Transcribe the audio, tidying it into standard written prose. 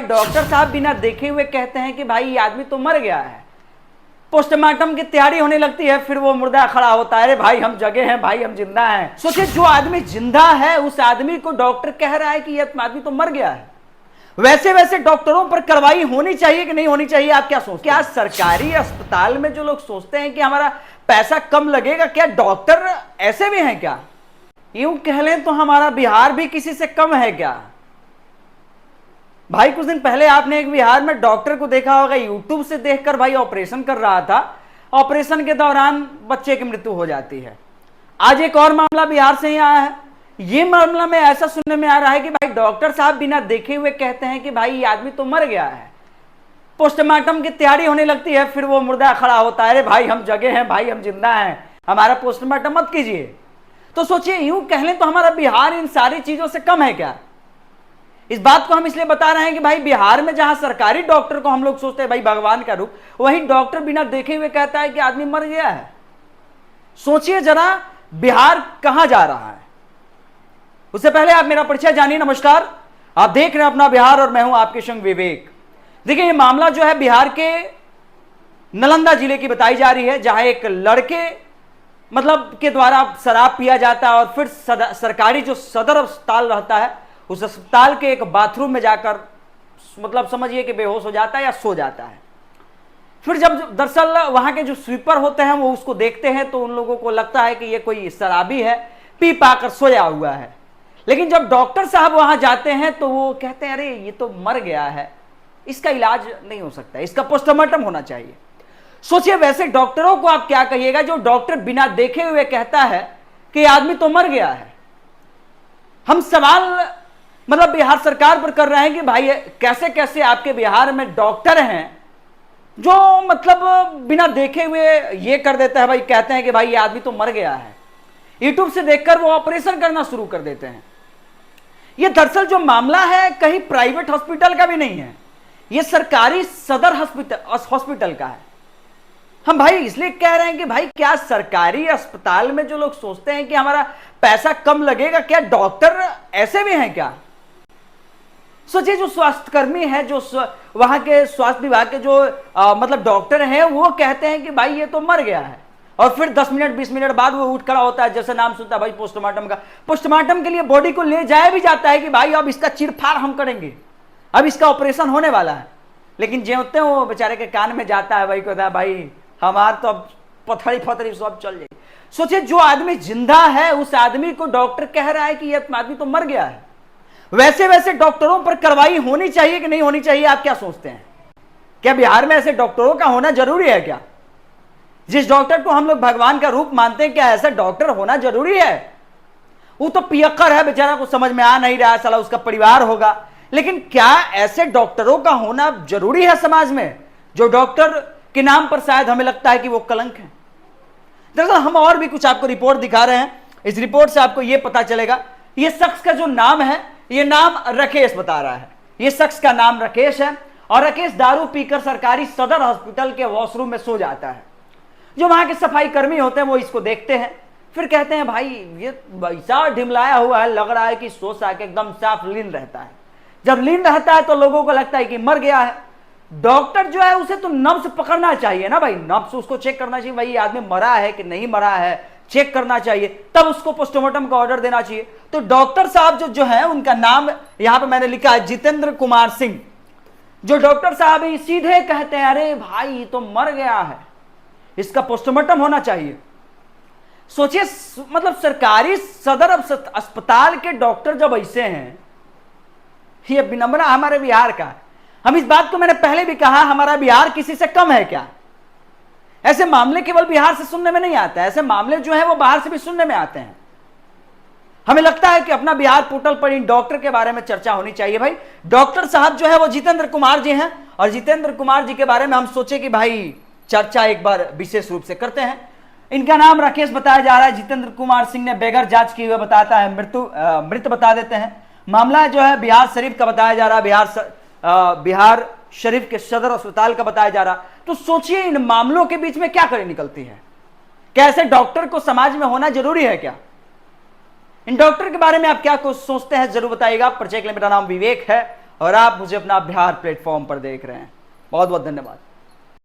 Doctor साहब बिना देखे हुए कहते हैं कि भाई ये आदमी तो मर गया है। पोस्टमार्टम की तैयारी होने लगती है, फिर वो मुर्दा खड़ा होता है, अरे भाई हम जगे हैं, भाई हम जिंदा हैं। सोचिए, जो आदमी जिंदा है उस आदमी को डॉक्टर कह रहा है कि ये आदमी तो मर गया है। वैसे वैसे डॉक्टरों पर कार्रवाई होनी चाहिए कि नहीं होनी चाहिए, आप क्या सोचते हैं? क्या सरकारी अस्पताल में जो लोग सोचते हैं कि हमारा पैसा कम लगेगा, क्या डॉक्टर ऐसे भी हैं क्या? यूं कह लें तो हमारा बिहार भी किसी से कम है क्या? भाई कुछ दिन पहले आपने एक बिहार में डॉक्टर को देखा होगा, यूट्यूब से देखकर भाई ऑपरेशन कर रहा था, ऑपरेशन के दौरान बच्चे की मृत्यु हो जाती है। आज एक और मामला बिहार से ही आया है। ये मामला में ऐसा सुनने में आ रहा है कि भाई डॉक्टर साहब बिना देखे हुए कहते हैं कि भाई ये आदमी तो मर गया है। पोस्टमार्टम की तैयारी होने लगती है, फिर वो मुर्दा खड़ा होता है, अरे भाई हम जगे हैं, भाई हम जिंदा हैं, हमारा पोस्टमार्टम मत कीजिए। तो सोचिए, यूं कह लें तो हमारा बिहार इन सारी चीजों से कम है क्या? इस बात को हम इसलिए बता रहे हैं कि भाई बिहार में जहां सरकारी डॉक्टर को हम लोग सोचते हैं भाई भगवान का रूप, वही डॉक्टर बिना देखे हुए कहता है कि आदमी मर गया है। सोचिए जरा, बिहार कहां जा रहा है। उससे पहले आप मेरा परिचय जानिए। नमस्कार, आप देख रहे हैं अपना बिहार और मैं हूं आपके संग विवेक। देखिए, ये मामला जो है बिहार के नालंदा जिले की बताई जा रही है, जहां एक लड़के के द्वारा शराब पिया जाता है और फिर सरकारी जो सदर अस्पताल रहता है उस अस्पताल के एक बाथरूम में जाकर समझिए कि बेहोश हो जाता है या सो जाता है। फिर जब दरअसल वहां के जो स्वीपर होते हैं वो उसको देखते हैं तो उन लोगों को लगता है कि ये कोई शराबी है, पी पाकर सोया हुआ है। लेकिन जब डॉक्टर साहब वहां जाते हैं तो वो कहते हैं अरे ये तो मर गया है, इसका इलाज नहीं हो सकता, इसका पोस्टमार्टम होना चाहिए। सोचिए, वैसे डॉक्टरों को आप क्या कहिएगा जो डॉक्टर बिना देखे हुए कहता है कि आदमी तो मर गया है। हम सवाल बिहार सरकार पर कर रहे हैं कि भाई कैसे कैसे आपके बिहार में डॉक्टर हैं जो बिना देखे हुए ये कर देता है, भाई कहते हैं कि भाई ये आदमी तो मर गया है। यूट्यूब से देखकर वो ऑपरेशन करना शुरू कर देते हैं। ये दरअसल जो मामला है कहीं प्राइवेट हॉस्पिटल का भी नहीं है, ये सरकारी सदर हॉस्पिटल का है। हम भाई इसलिए कह रहे हैं कि भाई क्या सरकारी अस्पताल में जो लोग सोचते हैं कि हमारा पैसा कम लगेगा, क्या डॉक्टर ऐसे भी हैं क्या? सोचिए, जो स्वास्थ्यकर्मी है, जो वहां के स्वास्थ्य विभाग के जो डॉक्टर हैं, वो कहते हैं कि भाई ये तो मर गया है, और फिर 10 मिनट 20 मिनट बाद वो उठ खड़ा होता है, जैसे नाम सुनता है भाई पोस्टमार्टम का। पोस्टमार्टम के लिए बॉडी को ले जाया भी जाता है कि भाई अब इसका चीरफाड़ हम करेंगे, अब इसका ऑपरेशन होने वाला है। लेकिन जेते वो बेचारे के कान में जाता है, भाई कहता है भाई हमार तो अब पथड़ी फथड़ी सब चल जाए। सोचिए, जो आदमी जिंदा है उस आदमी को डॉक्टर कह रहा है कि यह आदमी तो मर गया है। वैसे वैसे डॉक्टरों पर कार्रवाई होनी चाहिए कि नहीं होनी चाहिए, आप क्या सोचते हैं? क्या बिहार में ऐसे डॉक्टरों का होना जरूरी है क्या? जिस डॉक्टर को हम लोग भगवान का रूप मानते हैं, क्या ऐसा डॉक्टर होना जरूरी है? वो तो पियक्कर है, बेचारा को समझ में आ नहीं रहा है, साला उसका परिवार होगा। लेकिन क्या ऐसे डॉक्टरों का होना जरूरी है समाज में, जो डॉक्टर के नाम पर शायद हमें लगता है कि वो कलंक है? दरअसल हम और भी कुछ आपको रिपोर्ट दिखा रहे हैं। इस रिपोर्ट से आपको यह पता चलेगा, यह शख्स का जो नाम है, यह नाम राकेश बता रहा है। यह शख्स का नाम राकेश है और राकेश दारू पीकर सरकारी सदर हॉस्पिटल के वॉशरूम में सो जाता है। जो वहां के सफाई कर्मी होते हैं वो इसको देखते हैं, फिर कहते हैं भाई ये ऐसा ढिमलाया हुआ है, लग रहा है कि सो सा के एकदम साफ लीन रहता है। जब लीन रहता है तो लोगों को लगता है कि मर गया है। डॉक्टर जो है उसे तो नब्ज पकड़ना चाहिए ना भाई, नब्ज उसको चेक करना चाहिए, भाई आदमी मरा है कि नहीं मरा है, चेक करना चाहिए, तब उसको पोस्टमार्टम का ऑर्डर देना चाहिए। तो डॉक्टर साहब जो है उनका नाम यहां पे मैंने लिखा है जितेंद्र कुमार सिंह। जो डॉक्टर साहब ही सीधे कहते हैं अरे भाई ये तो मर गया है, इसका पोस्टमार्टम होना चाहिए। सोचिए, सरकारी सदर अस्पताल के डॉक्टर जब ऐसे हैं, ये विनम्र हमारे बिहार का। हम इस बात को मैंने पहले भी कहा, हमारा बिहार किसी से कम है क्या? ऐसे मामले केवल बिहार से सुनने में नहीं आता है, ऐसे मामले जो है वो बाहर से भी सुनने में आते हैं। हमें लगता है कि अपना बिहार पोर्टल पर इन डॉक्टर के बारे में चर्चा होनी चाहिए। भाई डॉक्टर साहब जो है वो जितेंद्र कुमार जी हैं, और जितेंद्र कुमार जी के बारे में हम सोचे कि भाई चर्चा एक बार विशेष रूप से करते हैं। इनका नाम राकेश बताया जा रहा है। जितेंद्र कुमार सिंह ने बेगर जांच किए हुए बताता है मृत बता देते हैं। मामला जो है बिहार शरीफ का बताया जा रहा है, बिहार शरीफ के सदर अस्पताल का बताया जा रहा। तो सोचिए इन मामलों के बीच में क्या कड़ी निकलती है। क्या ऐसे डॉक्टर को समाज में होना जरूरी है क्या? इन डॉक्टर के बारे में आप क्या कुछ सोचते हैं जरूर बताइएगा। परिचय के लिए मेरा नाम विवेक है और आप मुझे अपना बिहार प्लेटफॉर्म पर देख रहे हैं। बहुत बहुत धन्यवाद।